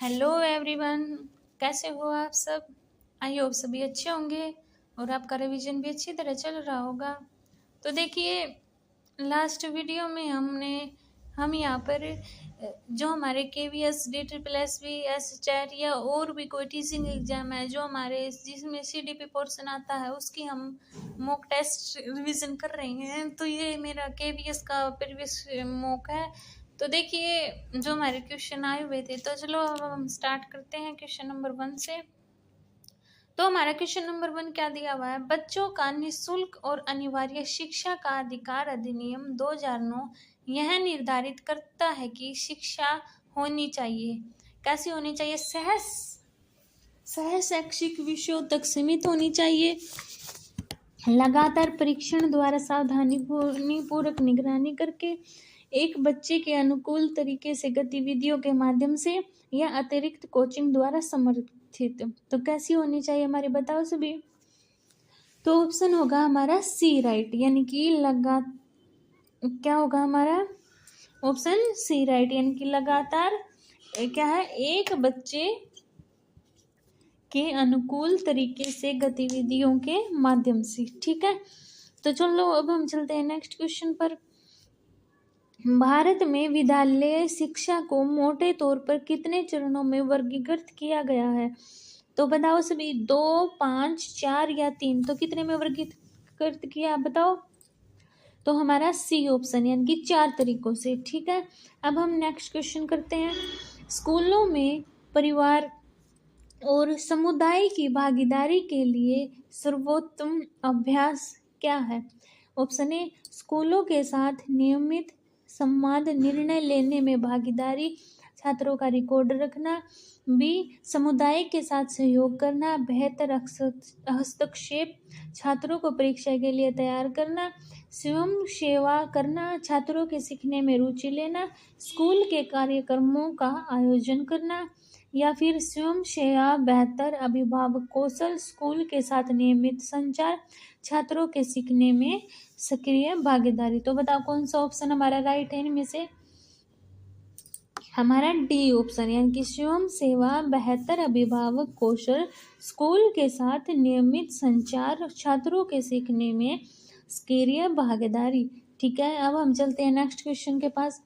Hello everyone, कैसे हो आप सब। आई होप सभी अच्छे होंगे और आपका रिवीजन भी अच्छी तरह चल रहा होगा। तो देखिए, लास्ट वीडियो में हम यहाँ पर जो हमारे KVS DSSS SHR या और भी कोई टीचिंग एग्जाम है जो हमारे जिसमें CDP पोर्शन आता है उसकी हम मॉक टेस्ट रिवीजन कर रहे हैं। तो ये मेरा KVS का प्रीवियस मॉक है। तो देखिए, जो हमारे क्वेश्चन आए हुए थे, तो चलो अब हम स्टार्ट करते हैं क्वेश्चन नंबर 1 से। तो हमारा क्वेश्चन नंबर 1 क्या दिया हुआ है, बच्चों का निःशुल्क और अनिवार्य शिक्षा का अधिकार अधिनियम 2009 यह निर्धारित करता है कि शिक्षा होनी चाहिए, कैसी होनी चाहिए, सह शैक्षिक विषयों तक सीमित होनी चाहिए, लगातार परीक्षण द्वारा सावधानी पूर्वक निगरानी करके एक बच्चे के अनुकूल तरीके से गतिविधियों के माध्यम से या अतिरिक्त कोचिंग द्वारा समर्थित। तो कैसी होनी चाहिए हमारी, बताओ सभी। तो ऑप्शन होगा हमारा सी राइट, यानी कि क्या होगा हमारा ऑप्शन सी राइट, यानी कि लगातार क्या है, एक बच्चे के अनुकूल तरीके से गतिविधियों के माध्यम से। ठीक है, तो चलो अब हम चलते हैं नेक्स्ट क्वेश्चन पर। भारत में विद्यालय शिक्षा को मोटे तौर पर कितने चरणों में वर्गीकृत किया गया है। तो बताओ सभी, 2, 5, 4 या 3। तो कितने में वर्गीकृत किया बताओ। तो हमारा सी ऑप्शन, यानी कि 4 तरीकों से। ठीक है, अब हम नेक्स्ट क्वेश्चन करते हैं। स्कूलों में परिवार और समुदाय की भागीदारी के लिए सर्वोत्तम अभ्यास क्या है। ऑप्शन ए, स्कूलों के साथ नियमित संवाद, निर्णय लेने में भागीदारी, छात्रों का रिकॉर्ड रखना। बी, समुदाय के साथ सहयोग करना, बेहतर हस्तक्षेप, छात्रों को परीक्षा के लिए तैयार करना। स्वयं सेवा करना, छात्रों के सीखने में रुचि लेना, स्कूल के कार्यक्रमों का आयोजन करना। या फिर स्वयं सेवा, बेहतर अभिभावक कौशल, स्कूल के साथ नियमित संचार, छात्रों के सीखने में सक्रिय भागीदारी। तो बताओ कौन सा ऑप्शन हमारा राइट है इनमें से। हमारा डी ऑप्शन, यानी कि स्वयं सेवा, बेहतर अभिभावक कौशल, स्कूल के साथ नियमित संचार, छात्रों के सीखने में सक्रिय भागीदारी। ठीक है, अब हम चलते हैं नेक्स्ट क्वेश्चन के पास।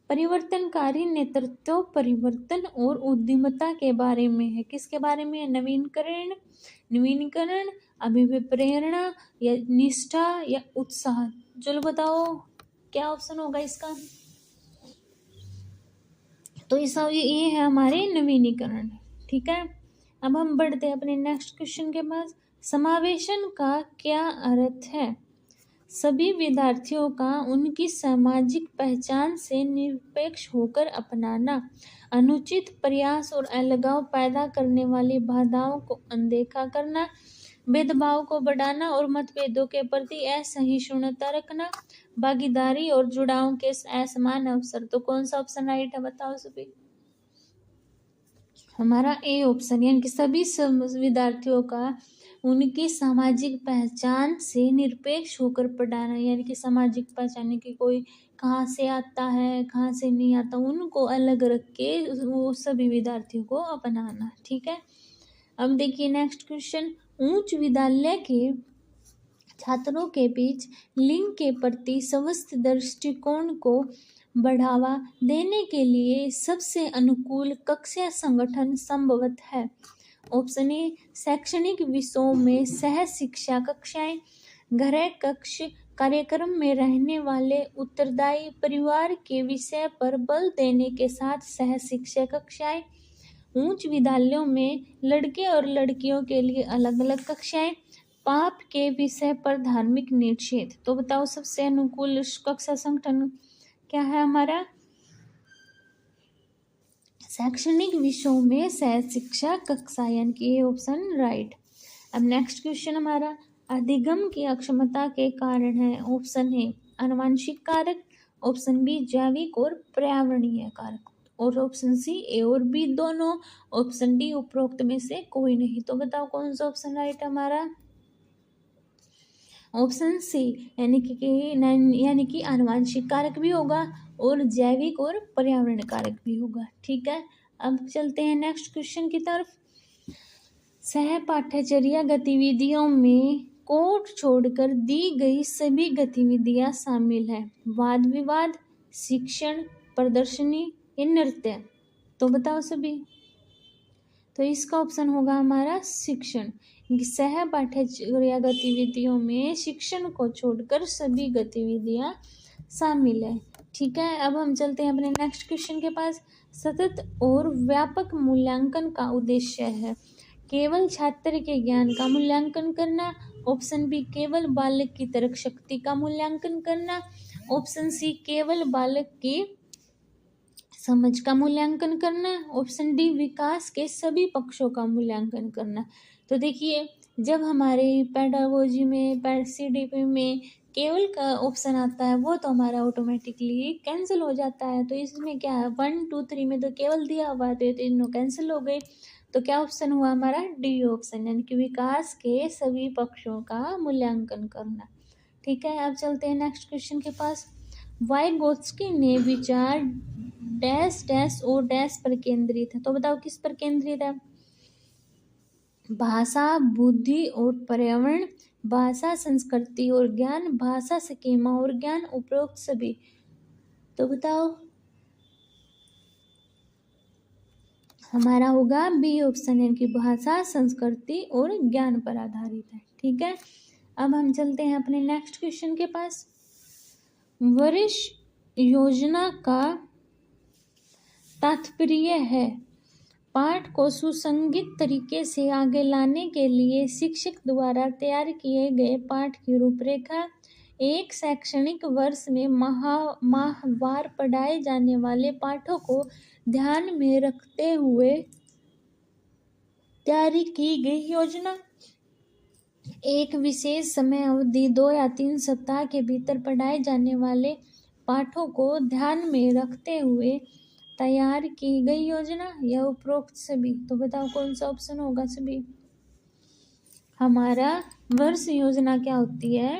परिवर्तनकारी नेतृत्व परिवर्तन और उद्यमिता के बारे में है। किसके बारे में है, नवीनीकरण, अभिप्रेरणा या निष्ठा या उत्साह। चलो बताओ क्या ऑप्शन होगा इसका। तो ये है हमारे नवीनीकरण। ठीक है, अब हम बढ़ते हैं अपने नेक्स्ट क्वेश्चन के पास। समावेशन का क्या अर्थ है। सभी विद्यार्थियों का उनकी सामाजिक पहचान से निरपेक्ष होकर अपनाना, अनुचित प्रयास और अलगाव पैदा करने वाली बाधाओं को अनदेखा करना, भेदभाव को बढ़ाना और मतभेदों के प्रति असहिष्णुता रखना, भागीदारी और जुड़ाव के असमान अवसर। तो कौन सा ऑप्शन राइट है बताओ सभी। हमारा ए ऑप्शन, यानी कि सभी विद्यार्थियों का उनकी सामाजिक पहचान से निरपेक्ष होकर पढ़ाना, यानी कि सामाजिक पहचान की कोई कहाँ से आता है कहाँ से नहीं आता, उनको अलग रख के वो सभी विद्यार्थियों को अपनाना। ठीक है, अब देखिए नेक्स्ट क्वेश्चन। उच्च विद्यालय के छात्रों के बीच लिंग के प्रति स्वस्थ दृष्टिकोण को बढ़ावा देने के लिए सबसे अनुकूल कक्षा संगठन संभवत है। ऑप्शन ए, शैक्षणिक विषयों में सह शिक्षा कक्षाएं, गृह कक्ष, कार्यक्रम में रहने वाले उत्तरदायी परिवार के विषय पर बल देने के साथ सह शिक्षा कक्षाएं, उच्च विद्यालयों में लड़के और लड़कियों के लिए अलग अलग कक्षाएं, पाप के विषय पर धार्मिक निषेध। तो बताओ सबसे अनुकूल कक्षा संगठन क्या है हमारा। शैक्षणिक विषयों में सह शिक्षा कक्षा, यानी कि ये ऑप्शन राइट। अब नेक्स्ट क्वेश्चन हमारा, अधिगम की अक्षमता के कारण है। ऑप्शन ए, आनुवंशिक कारक, ऑप्शन बी, जैविक और पर्यावरणीय कारक, और ऑप्शन सी ए और बी दोनों, ऑप्शन डी उपरोक्त में से कोई नहीं। तो बताओ कौन सा ऑप्शन राइट हमारा। ऑप्शन सी, यानी कि आनुवंशिक कारक भी होगा और जैविक और पर्यावरण कारक भी होगा। ठीक है, अब चलते हैं नेक्स्ट क्वेश्चन की तरफ। सह पाठ्यचर्या गतिविधियों में कोड छोड़कर दी गई सभी गतिविधियां शामिल है। वाद विवाद, शिक्षण, प्रदर्शनी या नृत्य। तो बताओ सभी। तो इसका ऑप्शन होगा हमारा शिक्षण। सह पाठ्यचर्या गतिविधियों में शिक्षण को छोड़कर सभी गतिविधियां शामिल है। ठीक है, अब हम चलते हैं अपने नेक्स्ट क्वेश्चन के पास। सतत और व्यापक मूल्यांकन का उद्देश्य है केवल छात्र के ज्ञान का मूल्यांकन करना, ऑप्शन बी केवल बालक की तर्क शक्ति का मूल्यांकन करना, ऑप्शन सी केवल बालक की समझ का मूल्यांकन करना, ऑप्शन डी विकास के सभी पक्षों का मूल्यांकन करना। तो देखिए, जब हमारे पेडागोजी में सीडीपी में केवल का ऑप्शन आता है वो तो हमारा ऑटोमेटिकली कैंसिल हो जाता है। तो इसमें क्या है, 1 2 3 में तो केवल दिया हुआ है तो ये तीनों कैंसिल हो गए। तो क्या ऑप्शन हुआ हमारा, डी ऑप्शन, यानी कि विकास के सभी पक्षों का मूल्यांकन करना। ठीक है, अब चलते हैं नेक्स्ट क्वेश्चन के पास। वाइगोत्स्की ने विचार डैश डैश और डैश पर केंद्रित है। तो बताओ किस पर केंद्रित है। भाषा, बुद्धि और पर्यावरण, भाषा, संस्कृति और ज्ञान, भाषा, स्कीमा और ज्ञान, उपरोक्त सभी। तो बताओ, हमारा होगा बी ऑप्शन, यानी कि भाषा, संस्कृति और ज्ञान पर आधारित है। ठीक है, अब हम चलते हैं अपने नेक्स्ट क्वेश्चन के पास। वरिष्ठ योजना का तात्पर्य है पाठ को सुसंगत तरीके से आगे लाने के लिए शिक्षक द्वारा तैयार किए गए पाठ की रूपरेखा, एक शैक्षणिक वर्ष में माहवार पढ़ाए जाने वाले पाठों को ध्यान में रखते हुए तैयार की गई योजना, एक विशेष समय अवधि 2 या 3 सप्ताह के भीतर पढ़ाए जाने वाले पाठों को ध्यान में रखते हुए तैयार की गई योजना, या उपरोक्त सभी। तो बताओ कौन सा ऑप्शन होगा सभी। हमारा वर्ष योजना क्या होती है,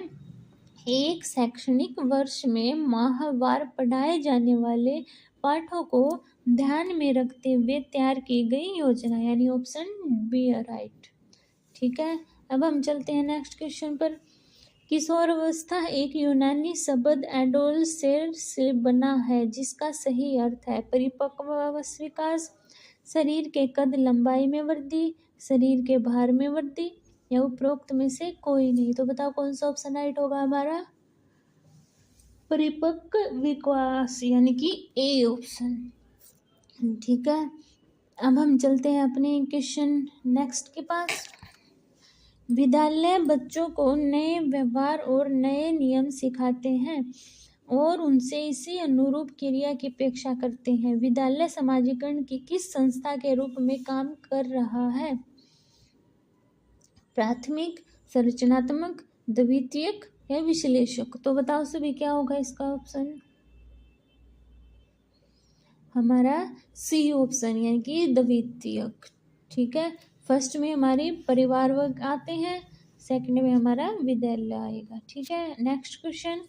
एक शैक्षणिक वर्ष में माहवार पढ़ाए जाने वाले पाठों को ध्यान में रखते हुए तैयार की गई योजना, यानी ऑप्शन बी राइट। ठीक है, अब हम चलते हैं नेक्स्ट क्वेश्चन पर। किशोरावस्था एक यूनानी शब्द एडोलसेंस से बना है जिसका सही अर्थ है परिपक्व विकास, शरीर के कद लंबाई में वृद्धि, शरीर के भार में वृद्धि, या उपरोक्त में से कोई नहीं। तो बताओ कौन सा ऑप्शन राइट होगा हमारा, परिपक्व विकास, यानी कि ए ऑप्शन। ठीक है, अब हम चलते हैं अपने क्वेश्चन नेक्स्ट के पास। विद्यालय बच्चों को नए व्यवहार और नए नियम सिखाते हैं और उनसे इसी अनुरूप क्रिया की अपेक्षा करते हैं। विद्यालय समाजीकरण की किस संस्था के रूप में काम कर रहा है, प्राथमिक, संरचनात्मक, द्वितीयक या विश्लेषक। तो बताओ सभी क्या होगा इसका ऑप्शन, हमारा सी ऑप्शन, यानी कि द्वितीयक। ठीक है, फर्स्ट में हमारे परिवार वर्ग आते हैं, सेकंड में हमारा विद्यालय आएगा। ठीक है, नेक्स्ट क्वेश्चन।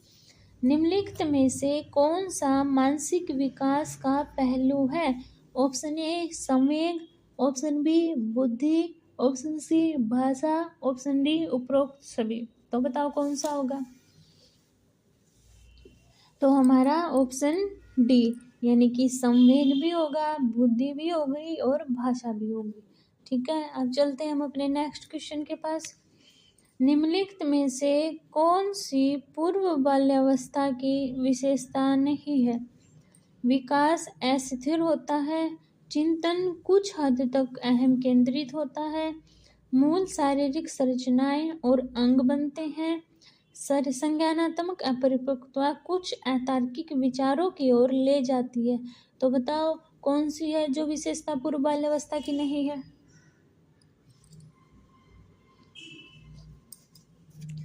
निम्नलिखित में से कौन सा मानसिक विकास का पहलू है, ऑप्शन ए संवेग, ऑप्शन बी बुद्धि, ऑप्शन सी भाषा, ऑप्शन डी उपरोक्त सभी। तो बताओ कौन सा होगा। तो हमारा ऑप्शन डी, यानी कि संवेग भी होगा, बुद्धि भी हो गई और भाषा भी होगी। ठीक है, अब चलते हैं हम अपने नेक्स्ट क्वेश्चन के पास। निम्नलिखित में से कौन सी पूर्व बाल्यावस्था की विशेषता नहीं है, विकास अस्थिर होता है, चिंतन कुछ हद तक अहम केंद्रित होता है, मूल शारीरिक संरचनाएं और अंग बनते हैं, संज्ञानात्मक अपरिपक्वता कुछ अतार्किक विचारों की ओर ले जाती है। तो बताओ कौन सी है जो विशेषता पूर्व बाल्यावस्था की नहीं है।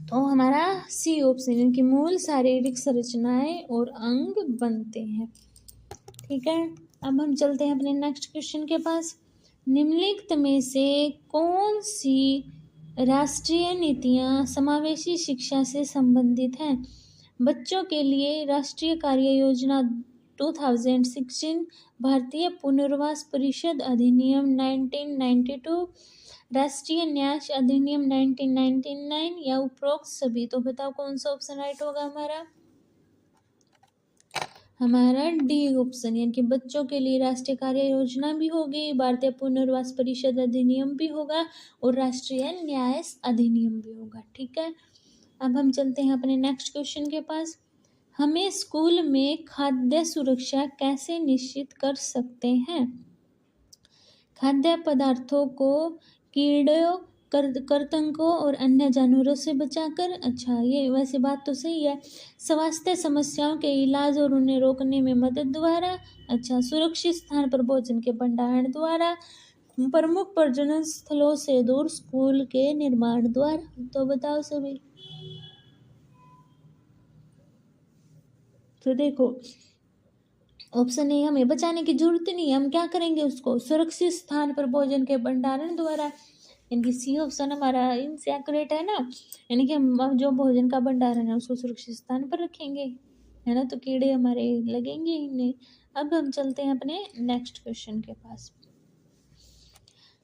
तो हमारा सी ऑप्शन, कि मूल शारीरिक संरचनाएं और अंग बनते हैं। ठीक है, अब हम चलते हैं अपने नेक्स्ट क्वेश्चन के पास। निम्नलिखित में से कौन सी राष्ट्रीय नीतियां समावेशी शिक्षा से संबंधित हैं, बच्चों के लिए राष्ट्रीय कार्य योजना 2016, भारतीय पुनर्वास परिषद अधिनियम 1992, राष्ट्रीय न्यास अधिनियम 1999 या उपरोक्त सभी। तो बताओ कौन सा ऑप्शन राइट होगा हमारा डी ऑप्शन, यानी कि बच्चों के लिए राष्ट्रीय कार्य योजना भी होगी, भारतीय पुनर्वास परिषद अधिनियम भी होगा और राष्ट्रीय न्यास अधिनियम भी होगा। ठीक है, अब हम चलते हैं अपने नेक्स्ट क्वेश्चन के पास। हमें स्कूल में खाद्य सुरक्षा कैसे निश्चित कर सकते हैं? खाद्य पदार्थों को कीड़ों, करतंकों और अन्य जानवरों से बचाकर। अच्छा, ये वैसे बात तो सही है। स्वास्थ्य समस्याओं के इलाज और उन्हें रोकने में मदद द्वारा। अच्छा, सुरक्षित स्थान पर भोजन के भंडारण द्वारा, प्रमुख पर्यटन स्थलों से दूर स्कूल के निर्माण द्वारा। तो बताओ सभी। तो देखो ऑप्शन ए, हमें बचाने की जरूरत नहीं है, हम क्या करेंगे उसको सुरक्षित स्थान पर भोजन के भंडारण द्वारा, यानी सी ऑप्शन हमारा इनसे एक्यूरेट है ना, यानी कि हम जो भोजन का भंडारण है उसको सुरक्षित स्थान पर रखेंगे, है ना, तो कीड़े हमारे लगेंगे ही नहीं। अब हम चलते हैं अपने नेक्स्ट क्वेश्चन के पास।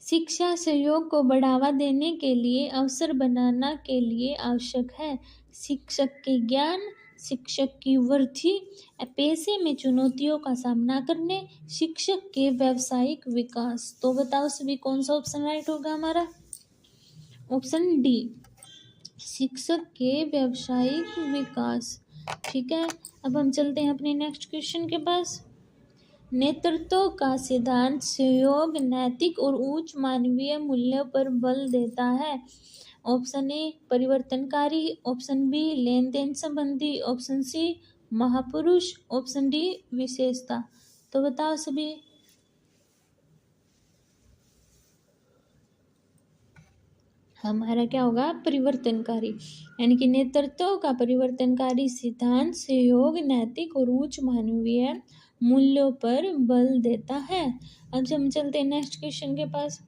शिक्षा सहयोग को बढ़ावा देने के लिए अवसर बनाना के लिए आवश्यक है। शिक्षक के ज्ञान, शिक्षक की वृद्धि, पेशे में चुनौतियों का सामना करने, शिक्षक के व्यावसायिक विकास। तो बताओ सभी कौन सा ऑप्शन राइट होगा हमारा? ऑप्शन डी, शिक्षक के व्यावसायिक विकास। ठीक है, अब हम चलते हैं अपने नेक्स्ट क्वेश्चन के पास। नेतृत्व का सिद्धांत सहयोग, नैतिक और उच्च मानवीय मूल्यों पर बल देता है। ऑप्शन ए परिवर्तनकारी, ऑप्शन बी लेन देन संबंधी, ऑप्शन सी महापुरुष, ऑप्शन डी विशेषता। तो बताओ सभी। हमारा क्या होगा? परिवर्तनकारी, यानी कि नेतृत्व का परिवर्तनकारी सिद्धांत सहयोग, नैतिक और उच्च मानवीय मूल्यों पर बल देता है। अब हम चलते हैं नेक्स्ट क्वेश्चन के पास।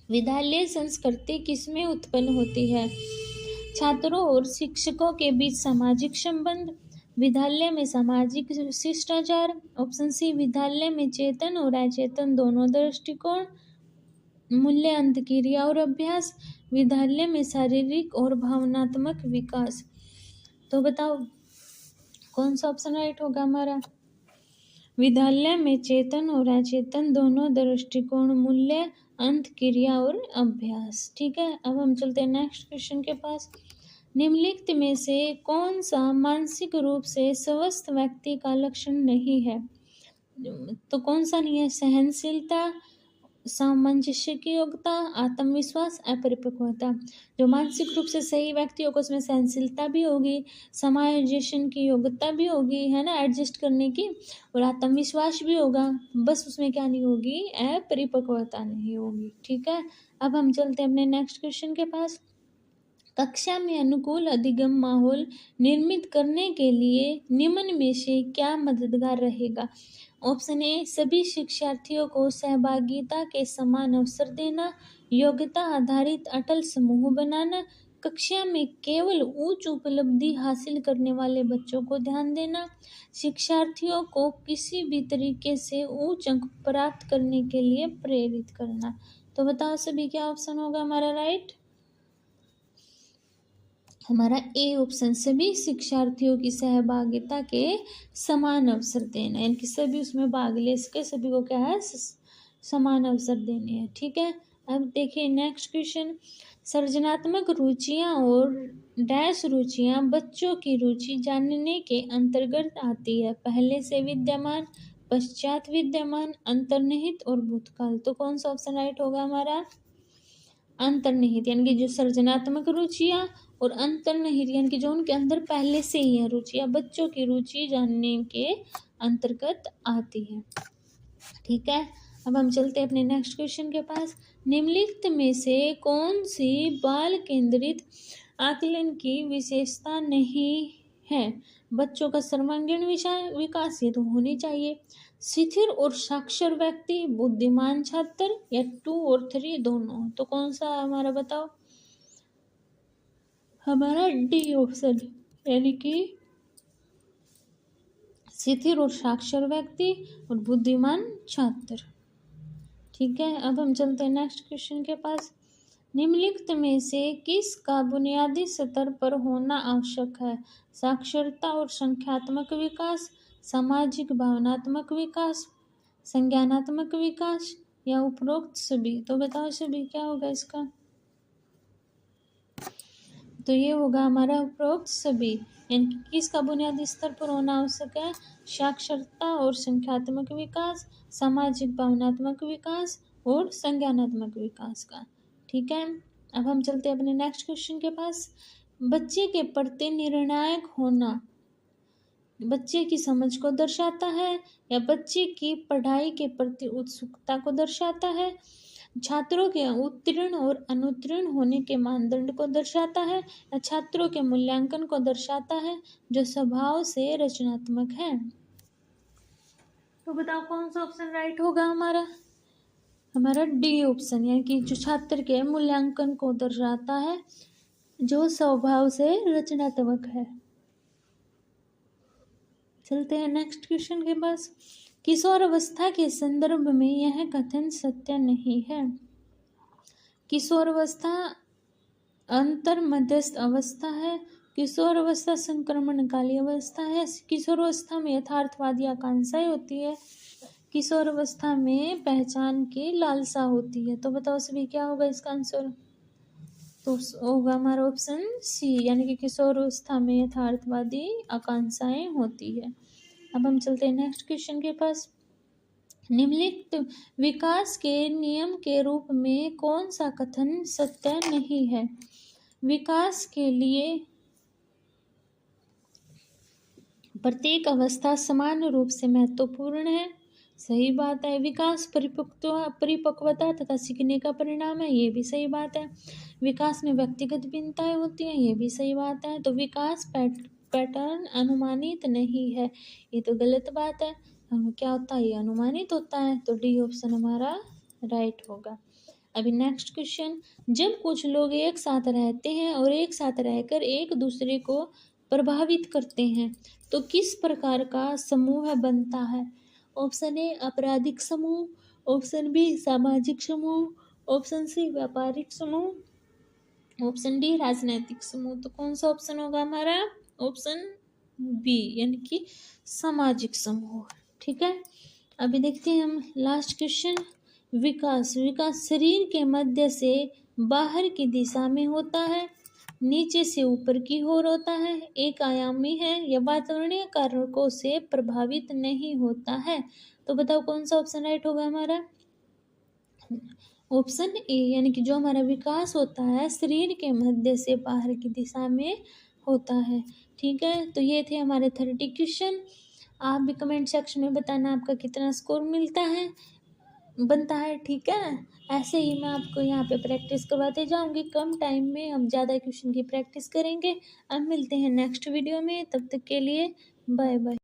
विद्यालय संस्कृति किसमें उत्पन्न होती है? छात्रों और शिक्षकों के बीच सामाजिक संबंध, विद्यालय में सामाजिक शिष्टाचार, ऑप्शन सी विद्यालय में चेतन और अचेतन दोनों दृष्टिकोण, मूल्य अंतक्रिया और अभ्यास, विद्यालय में शारीरिक और भावनात्मक विकास। तो बताओ कौन सा ऑप्शन राइट होगा हमारा? विद्यालय में चेतन और अचेतन दोनों दृष्टिकोण, मूल्य अंतक्रिया और अभ्यास। ठीक है, अब हम चलते हैं नेक्स्ट क्वेश्चन के पास। निम्नलिखित में से कौन सा मानसिक रूप से स्वस्थ व्यक्ति का लक्षण नहीं है? तो कौन सा नहीं है? सहनशीलता, सामंजस्य की योग्यता, आत्मविश्वास, अपरिपक्वता। जो मानसिक रूप से सही व्यक्ति होगा उसमें सहनशीलता भी होगी, समायोजन की योग्यता भी होगी, है ना, एडजस्ट करने की, और आत्मविश्वास भी होगा, बस उसमें क्या नहीं होगी? अपरिपक्वता नहीं होगी। ठीक है, अब हम चलते हैं अपने नेक्स्ट क्वेश्चन के पास। कक्षा में अनुकूल अधिगम माहौल निर्मित करने के लिए निम्न में से क्या मददगार रहेगा? ऑप्शन ए सभी शिक्षार्थियों को सहभागिता के समान अवसर देना, योग्यता आधारित अटल समूह बनाना, कक्षा में केवल उच्च उपलब्धि हासिल करने वाले बच्चों को ध्यान देना, शिक्षार्थियों को किसी भी तरीके से उच्च अंक प्राप्त करने के लिए प्रेरित करना। तो बताओ सभी क्या ऑप्शन होगा हमारा राइट? हमारा ए ऑप्शन, सभी शिक्षार्थियों की सहभागिता के समान अवसर देना, यानी कि सभी उसमें भाग ले सके, सभी को क्या है? समान अवसर देने हैं। ठीक है, अब देखिए नेक्स्ट क्वेश्चन। सृजनात्मक रुचियां और डैश रुचियां बच्चों की रुचि जानने के अंतर्गत आती है। पहले से विद्यमान, पश्चात विद्यमान, अंतर्निहित और भूतकाल। तो कौन सा ऑप्शन राइट होगा हमारा? अंतर्निहित, यानी कि जो सृजनात्मक रुचियां और अंतर्निहित, यानी कि जो उनके अंदर पहले से ही है रुचियां, बच्चों की रुचि जानने के अंतर्गत आती है। ठीक है, अब हम चलते हैं अपने नेक्स्ट क्वेश्चन के पास। निम्नलिखित में से कौन सी बाल केंद्रित आकलन की विशेषता नहीं है? बच्चों का सर्वांगीण विकास ये तो होनी चाहिए। शिथिल और साक्षर व्यक्ति, बुद्धिमान छात्र, या 2 और 3 दोनों। तो कौन सा हमारा बताओ? हमारा डी ऑप्शन, यानी कि शिथिल और साक्षर व्यक्ति और बुद्धिमान छात्र। ठीक है, अब हम चलते हैं नेक्स्ट क्वेश्चन के पास। निम्नलिखित में से किसका बुनियादी स्तर पर होना आवश्यक है? साक्षरता और संख्यात्मक विकास, सामाजिक भावनात्मक विकास, संज्ञानात्मक विकास या उपरोक्त सभी। तो बताओ सभी क्या होगा इसका? तो ये होगा हमारा उपरोक्त सभी। यानी कि किसका बुनियादी स्तर पर होना आवश्यक है? साक्षरता और संख्यात्मक विकास, सामाजिक भावनात्मक विकास और संज्ञानात्मक विकास का। ठीक है, अब हम चलते हैं अपने नेक्स्ट क्वेश्चन के पास। बच्चे के प्रति निर्णायक होना बच्चे की समझ को दर्शाता है या बच्चे की पढ़ाई के प्रति उत्सुकता को दर्शाता है? छात्रों के उत्तीर्ण और अनुत्तीर्ण होने के मानदंड को दर्शाता है या छात्रों के मूल्यांकन को दर्शाता है जो स्वभाव से रचनात्मक है? तो बताओ कौन सा ऑप्शन राइट होगा हमारा? हमारा डी ऑप्शन, यानी कि जो छात्र के मूल्यांकन को दर्शाता है जो स्वभाव से रचनात्मक है। चलते हैं नेक्स्ट क्वेश्चन के पास। किशोर अवस्था के संदर्भ में यह कथन सत्य नहीं है। किशोर अवस्था अंतर मध्यस्थ अवस्था है। किशोर अवस्था संक्रमणकाली अवस्था है। किशोर अवस्था में यथार्थवादी आकांक्षाएं होती है। किशोर अवस्था में पहचान की लालसा होती है। तो बताओ सभी क्या होगा इसका आंसर? तो होगा हमारा ऑप्शन सी, यानी कि किशोर अवस्था में यथार्थवादी आकांक्षाएं होती है। अब हम चलते हैं नेक्स्ट क्वेश्चन के पास। निम्नलिखित विकास के नियम के रूप में कौन सा कथन सत्य नहीं है? विकास के लिए प्रत्येक अवस्था समान रूप से महत्वपूर्ण है। सही बात है। विकास परिपक्वता तथा सीखने का परिणाम है। ये भी सही बात है। विकास में व्यक्तिगत भिन्नताएं होती हैं। ये भी सही बात है। तो विकास पैटर्न अनुमानित नहीं है। ये तो गलत बात है। क्या होता है? ये अनुमानित होता है। तो डी ऑप्शन हमारा राइट होगा। अभी नेक्स्ट क्वेश्चन। जब कुछ लोग एक साथ रहते हैं और एक साथ रहकर एक दूसरे को प्रभावित करते हैं तो किस प्रकार का समूह बनता है? ऑप्शन ए आपराधिक समूह, ऑप्शन बी सामाजिक समूह, ऑप्शन सी व्यापारिक समूह, ऑप्शन डी राजनैतिक समूह। तो कौन सा ऑप्शन होगा हमारा? ऑप्शन बी, यानी कि सामाजिक समूह। ठीक है, अभी देखते हैं हम लास्ट क्वेश्चन। विकास शरीर के मध्य से बाहर की दिशा में होता है, नीचे से ऊपर की ओर होता है, एक आयामी है या वातावरणीय कारकों से प्रभावित नहीं होता है। तो बताओ कौन सा ऑप्शन राइट होगा हमारा? ऑप्शन ए, यानी कि जो हमारा विकास होता है शरीर के मध्य से बाहर की दिशा में होता है। ठीक है, तो ये थे हमारे 30 क्वेश्चन। आप भी कमेंट सेक्शन में बताना आपका कितना स्कोर बनता है। ठीक है, ऐसे ही मैं आपको यहाँ पे प्रैक्टिस करवाते जाऊँगी। कम टाइम में हम ज़्यादा क्वेश्चन की प्रैक्टिस करेंगे। अब मिलते हैं नेक्स्ट वीडियो में, तब तक के लिए बाय बाय।